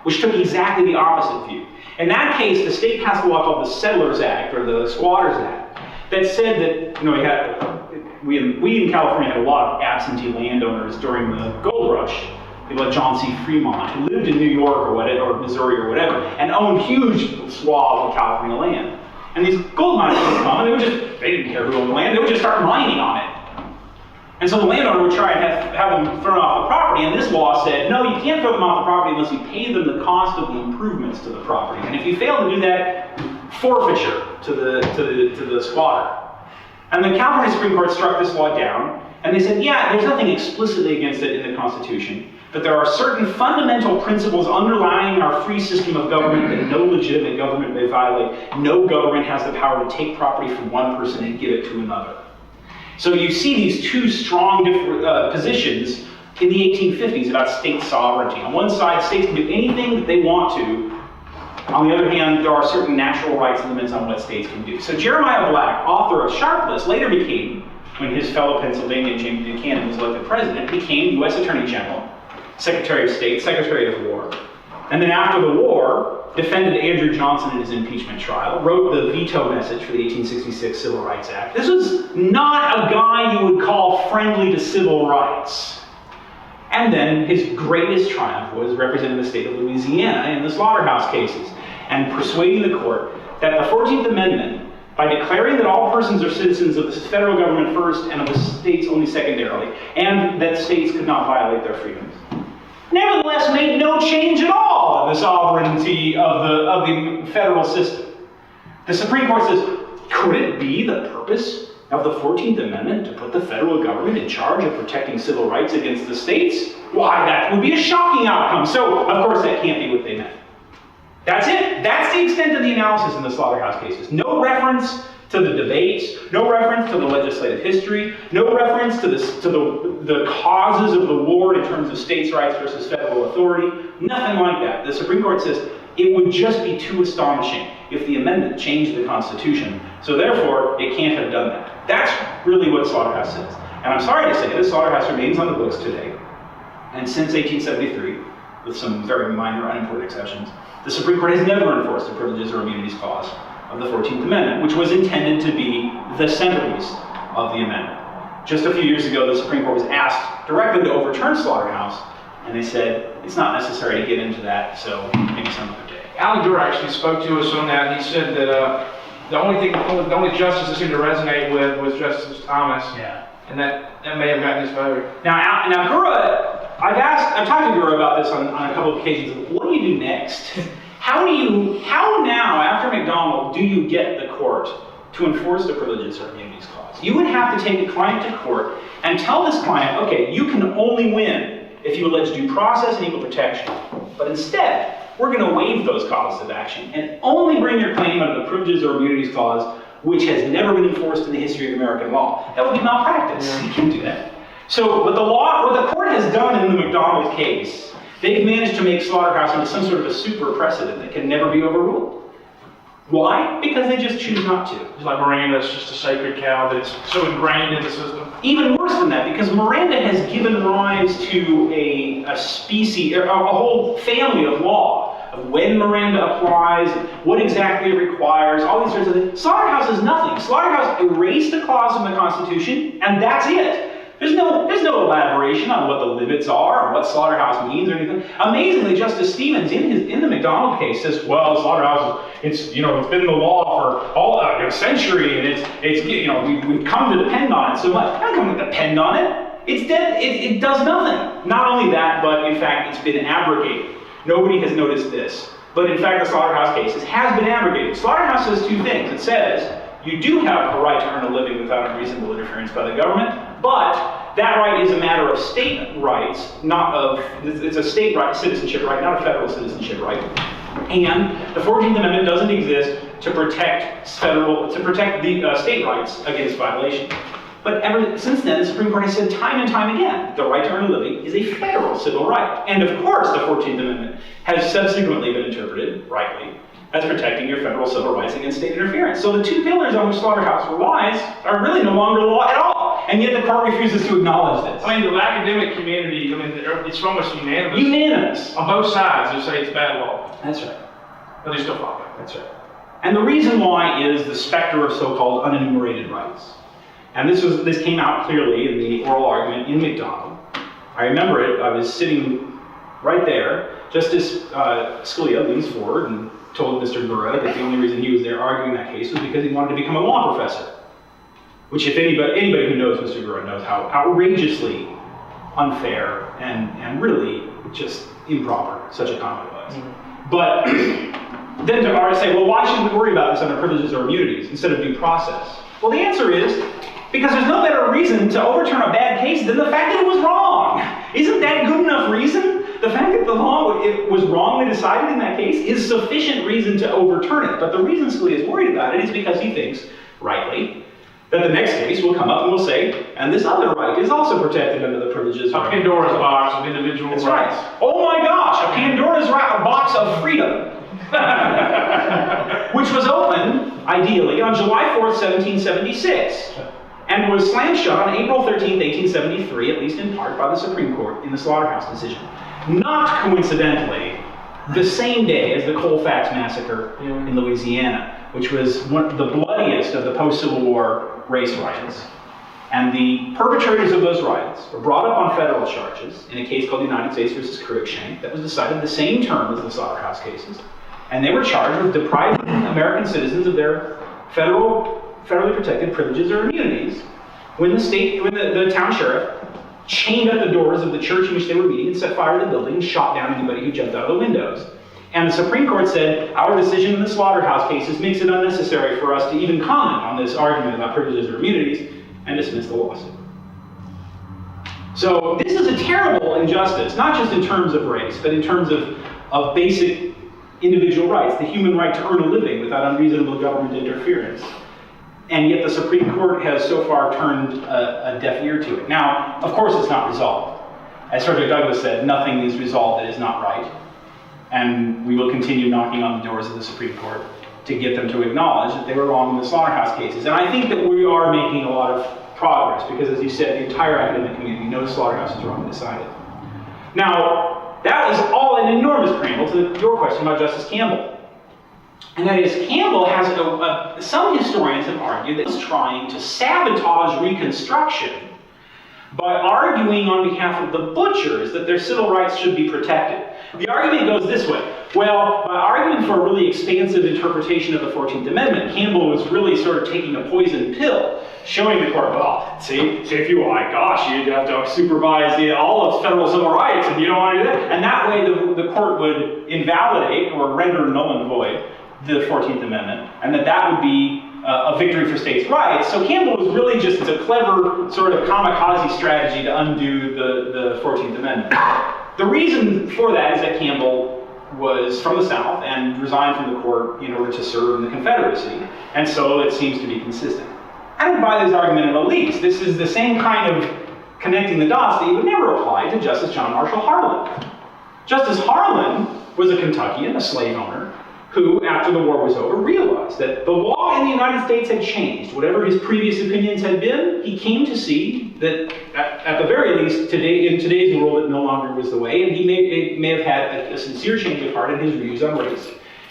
which took exactly the opposite view. In that case, the state passed a law called the Settlers Act, or the Squatters Act, that said that, we in California had a lot of absentee landowners during the gold rush. People like John C. Fremont, who lived in New York or whatever, or Missouri or whatever, and owned huge swaths of California land. And these gold miners would come, and they didn't care who owned the land, they would just start mining on it. And so the landowner would try and have them thrown off the property, and this law said, no, you can't throw them off the property unless you pay them the cost of the improvements to the property. And if you fail to do that, forfeiture to the squatter. And the California Supreme Court struck this law down, and they said, yeah, there's nothing explicitly against it in the Constitution, but there are certain fundamental principles underlying our free system of government that no legitimate government may violate. No government has the power to take property from one person and give it to another. So you see these two strong positions in the 1850s about state sovereignty. On one side, states can do anything that they want to. On the other hand, there are certain natural rights and limits on what states can do. So Jeremiah Black, author of Sharpless, later became, when his fellow Pennsylvanian James Buchanan was elected president, became U.S. Attorney General, Secretary of State, Secretary of War. And then after the war, defended Andrew Johnson in his impeachment trial, wrote the veto message for the 1866 Civil Rights Act. This was not a guy you would call friendly to civil rights. And then his greatest triumph was representing the state of Louisiana in the slaughterhouse cases and persuading the court that the 14th Amendment, by declaring that all persons are citizens of the federal government first and of the states only secondarily, and that states could not violate their freedoms, nevertheless made no change at all in the sovereignty of the federal system. The Supreme Court says, could it be the purpose of the 14th Amendment to put the federal government in charge of protecting civil rights against the states? Why, that would be a shocking outcome. So, of course, that can't be what they meant. That's it. That's the extent of the analysis in the slaughterhouse cases. No reference to the debates, no reference to the legislative history, no reference to the causes of the war in terms of states' rights versus federal authority, nothing like that. The Supreme Court says it would just be too astonishing if the amendment changed the Constitution, so therefore it can't have done that. That's really what slaughterhouse says. And I'm sorry to say, the slaughterhouse remains on the books today, and since 1873, with some very minor unimportant exceptions, the Supreme Court has never enforced the Privileges or Immunities Clause of the 14th Amendment, which was intended to be the centerpiece of the amendment. Just a few years ago, the Supreme Court was asked directly to overturn slaughterhouse, and they said, it's not necessary to get into that, so maybe some other day. Alan Durr actually spoke to us on that. He said that The only justice that seemed to resonate with was Justice Thomas, Yeah. and that may have gotten his vote. Now Gura, I've talked to Gura about this on a couple of occasions. What do you do next? How now, after McDonald, do you get the court to enforce the Privileges or Immunities Clause? You would have to take a client to court and tell this client, okay, you can only win if you allege due process and equal protection. But instead, we're going to waive those causes of action and only bring your claim under the Privileges or Immunities Clause, which has never been enforced in the history of American law. That would be malpractice. You can't do that. So what the court has done in the McDonald case, they've managed to make slaughterhouse into some sort of a super precedent that can never be overruled. Why? Because they just choose not to. It's like Miranda is just a sacred cow that's so ingrained in the system. Even worse than that, because Miranda has given rise to a species, a whole family of law, of when Miranda applies, what exactly it requires, all these sorts of things. Slaughterhouse is nothing. Slaughterhouse erased a clause from the Constitution, and that's it. There's no elaboration on what the limits are, or what slaughterhouse means, or anything. Amazingly, Justice Stevens, in the McDonald case, says, "Well, slaughterhouse, it's been the law for a century, and we've come to depend on it so much." I don't come to depend on it. It's dead. It does nothing. Not only that, but in fact, it's been abrogated. Nobody has noticed this, but in fact, the slaughterhouse case has been abrogated. Slaughterhouse says two things. It says you do have a right to earn a living without unreasonable interference by the government, but that right is a matter of state rights, it's a state right, citizenship right, not a federal citizenship right. And the 14th Amendment doesn't exist to protect the state rights against violation. But ever since then, the Supreme Court has said time and time again, the right to earn a living is a federal civil right. And of course, the 14th Amendment has subsequently been interpreted, rightly, as protecting your federal civil rights against state interference. So the two pillars on which slaughterhouse relies are really no longer law at all. And yet the court refuses to acknowledge this. I mean, the academic community, it's almost unanimous. Unanimous. On both sides, they say it's bad law. That's right. But they still follow it. That's right. And the reason why is the specter of so-called unenumerated rights. And this came out clearly in the oral argument in McDonald. I remember it. I was sitting right there. Justice Scalia leans forward and told Mr. Gura that the only reason he was there arguing that case was because he wanted to become a law professor. Which, if anybody who knows Mr. Gura knows how outrageously unfair and really just improper such a comment was. Mm-hmm. But then to say, well, why should we worry about this under privileges or immunities instead of due process? Well, the answer is because there's no better reason to overturn a bad case than the fact that it was wrong. Isn't that good enough reason? The fact that the law was wrongly decided in that case is sufficient reason to overturn it. But the reason Scalia is worried about it is because he thinks, rightly, that the next case will come up and will say, and this other right is also protected under the privileges. A Pandora's box of individual rights. Right. Oh my gosh, a Pandora's box of freedom. Which was opened, ideally, on July 4th, 1776. And was slammed shut on April 13th, 1873, at least in part, by the Supreme Court in the Slaughterhouse decision. Not coincidentally, the same day as the Colfax Massacre in Louisiana, which was one of the bloodiest of the post-Civil War race riots. And the perpetrators of those riots were brought up on federal charges in a case called United States versus Cruikshank that was decided the same term as the Slaughterhouse cases. And they were charged with depriving American citizens of their federally protected privileges or immunities when the town sheriff chained up the doors of the church in which they were meeting and set fire to the building and shot down anybody who jumped out of the windows. And the Supreme Court said, our decision in the Slaughterhouse cases makes it unnecessary for us to even comment on this argument about privileges or immunities, and dismissed the lawsuit. So this is a terrible injustice, not just in terms of race, but in terms of basic individual rights, the human right to earn a living without unreasonable government interference. And yet the Supreme Court has so far turned a deaf ear to it. Now, of course it's not resolved. As Frederick Douglass said, nothing is resolved that is not right. And we will continue knocking on the doors of the Supreme Court to get them to acknowledge that they were wrong in the Slaughterhouse cases. And I think that we are making a lot of progress because, as you said, the entire academic community knows Slaughterhouse is wrongly decided. Now, that was all an enormous preamble to your question about Justice Campbell. And that is, Campbell has, some historians have argued that he's trying to sabotage Reconstruction by arguing on behalf of the butchers that their civil rights should be protected. The argument goes this way. Well, by arguing for a really expansive interpretation of the 14th Amendment, Campbell was really sort of taking a poison pill, showing the court, well, see if you, gosh, you'd have to supervise all of federal civil rights, and you don't want to do that. And that way the court would invalidate or render null and void the 14th Amendment, and that would be a victory for states' rights. So Campbell was really just, it's a clever sort of kamikaze strategy to undo the 14th Amendment. The reason for that is that Campbell was from the South and resigned from the court in order to serve in the Confederacy, and so it seems to be consistent. I don't buy this argument in the least. This is the same kind of connecting the dots that you would never apply to Justice John Marshall Harlan. Justice Harlan was a Kentuckian, a slave owner, who, after the war was over, realized that the law in the United States had changed. Whatever his previous opinions had been, he came to see that, at the very least, in today's world, it no longer was the way, and he may have had a sincere change of heart in his views on race,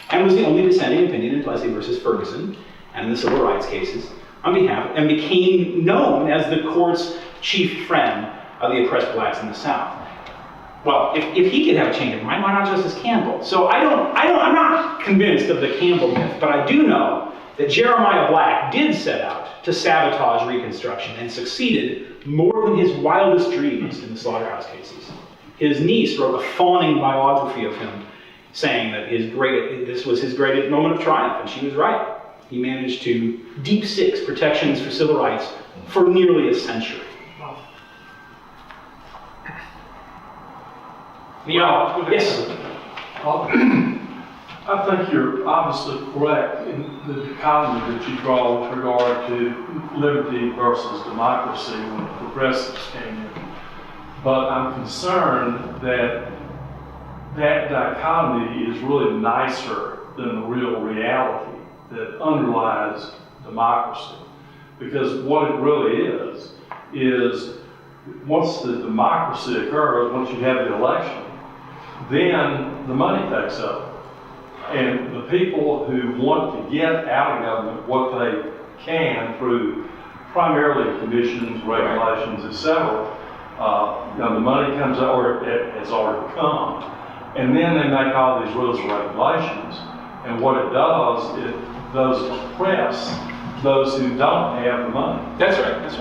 and was the only dissenting opinion in Plessy versus Ferguson, and in the civil rights cases, on behalf, and became known as the court's chief friend of the oppressed blacks in the South. Well, if he could have a change of mind, why not Justice Campbell? So I'm not convinced of the Campbell myth, but I do know that Jeremiah Black did set out to sabotage Reconstruction and succeeded more than his wildest dreams in the slaughterhouse cases. His niece wrote a fawning biography of him, saying that this was his great moment of triumph, and she was right. He managed to deep six protections for civil rights for nearly a century. Yes? I think you're obviously correct in the dichotomy that you draw with regard to liberty versus democracy when the progressives came in. But I'm concerned that that dichotomy is really nicer than the real reality that underlies democracy. Because what it really is once the democracy occurs, once you have the election, then the money takes up. And the people who want to get out of government what they can through primarily commissions, regulations, etc., the money comes up, or it has already come, and then they make all these rules and regulations, and what it does, it does oppress those who don't have the money. That's right.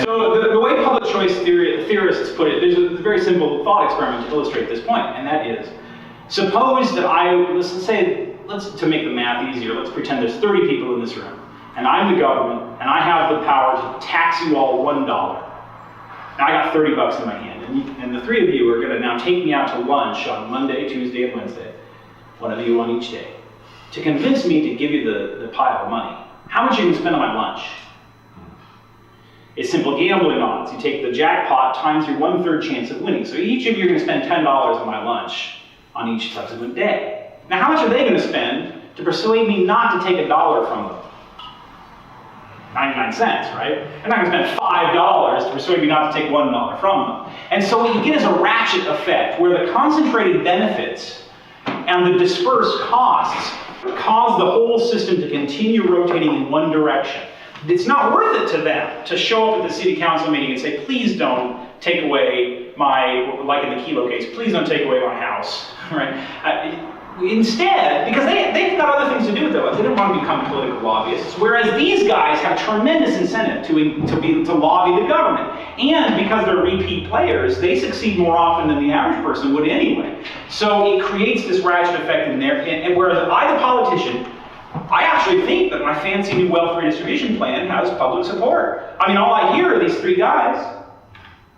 So the way public choice theorists put it, there's a very simple thought experiment to illustrate this point, and that is, suppose that to make the math easier, let's pretend there's 30 people in this room, and I'm the government, and I have the power to tax you all $1. Now I got 30 bucks in my hand, and the three of you are gonna now take me out to lunch on Monday, Tuesday, and Wednesday, one of you on each day, to convince me to give you the pile of money. How much are you gonna spend on my lunch? It's simple gambling odds. You take the jackpot times your 1/3 chance of winning. So each of you are going to spend $10 on my lunch on each subsequent day. Now how much are they going to spend to persuade me not to take $1 from them? 99 cents, right? They're not going to spend $5 to persuade me not to take $1 from them. And so what you get is a ratchet effect where the concentrated benefits and the dispersed costs cause the whole system to continue rotating in one direction. It's not worth it to them to show up at the city council meeting and say, please don't take away my, like in the Kelo case, please don't take away my house, right? Instead, because they've got other things to do with their lives, they don't want to become political lobbyists, whereas these guys have tremendous incentive to lobby the government. And because they're repeat players, they succeed more often than the average person would anyway. So it creates this ratchet effect in there, and whereas I, the politician, I actually think that my fancy new wealth redistribution plan has public support. I mean, all I hear are these three guys.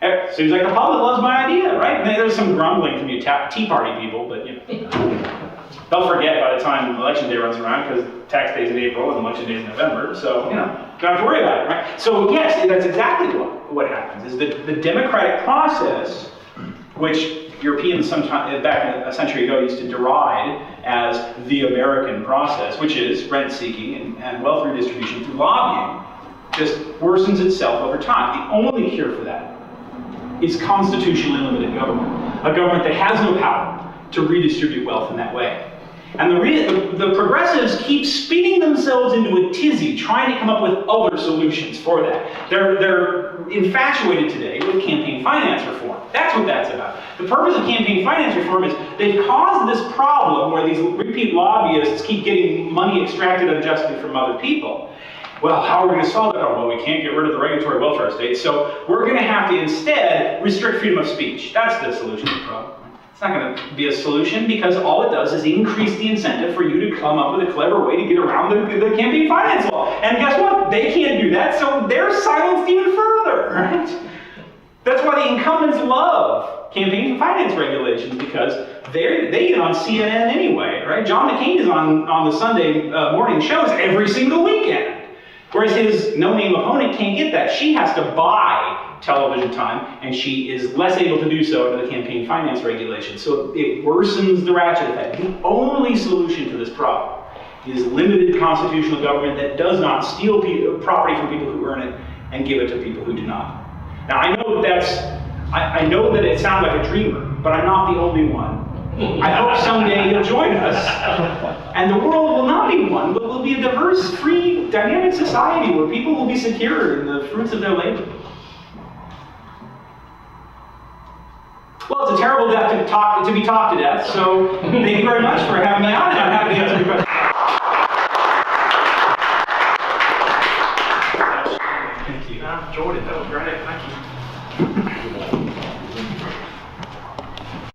It seems like the public loves my idea, right? There's some grumbling from you Tea Party people, but they'll forget by the time election day runs around because tax day is in April and election day is in November. So, don't have to worry about it, right? So yes, that's exactly what happens, is the democratic process, which Europeans sometime back a century ago used to deride as the American process, which is rent-seeking and wealth redistribution through lobbying, just worsens itself over time. The only cure for that is constitutionally limited government, a government that has no power to redistribute wealth in that way. And the progressives keep spinning themselves into a tizzy, trying to come up with other solutions for that. They're infatuated today with campaign finance reform. That's what that's about. The purpose of campaign finance reform is they've caused this problem where these repeat lobbyists keep getting money extracted unjustly from other people. Well, how are we going to solve that? Oh, well, we can't get rid of the regulatory welfare state, so we're going to have to instead restrict freedom of speech. That's the solution to the problem. It's not going to be a solution because all it does is increase the incentive for you to come up with a clever way to get around the campaign finance law. And guess what? They can't do that, so they're silenced even further, right? That's why the incumbents love campaign finance regulations, because they get on CNN anyway, right? John McCain is on the Sunday morning shows every single weekend. Whereas his no-name opponent can't get that. She has to buy television time, and she is less able to do so under the campaign finance regulations. So it worsens the ratchet effect. The only solution to this problem is limited constitutional government that does not steal property from people who earn it and give it to people who do not. Now I know I know that it sounds like a dreamer, but I'm not the only one. I hope someday you'll join us, and the world will not be one, but will be a diverse, free, dynamic society where people will be secure in the fruits of their labor. Well, it's a terrible death to be talked to death, so thank you very much for having me on, and I'm happy to answer your questions. Thank you. I enjoyed it. That was great. Thank you.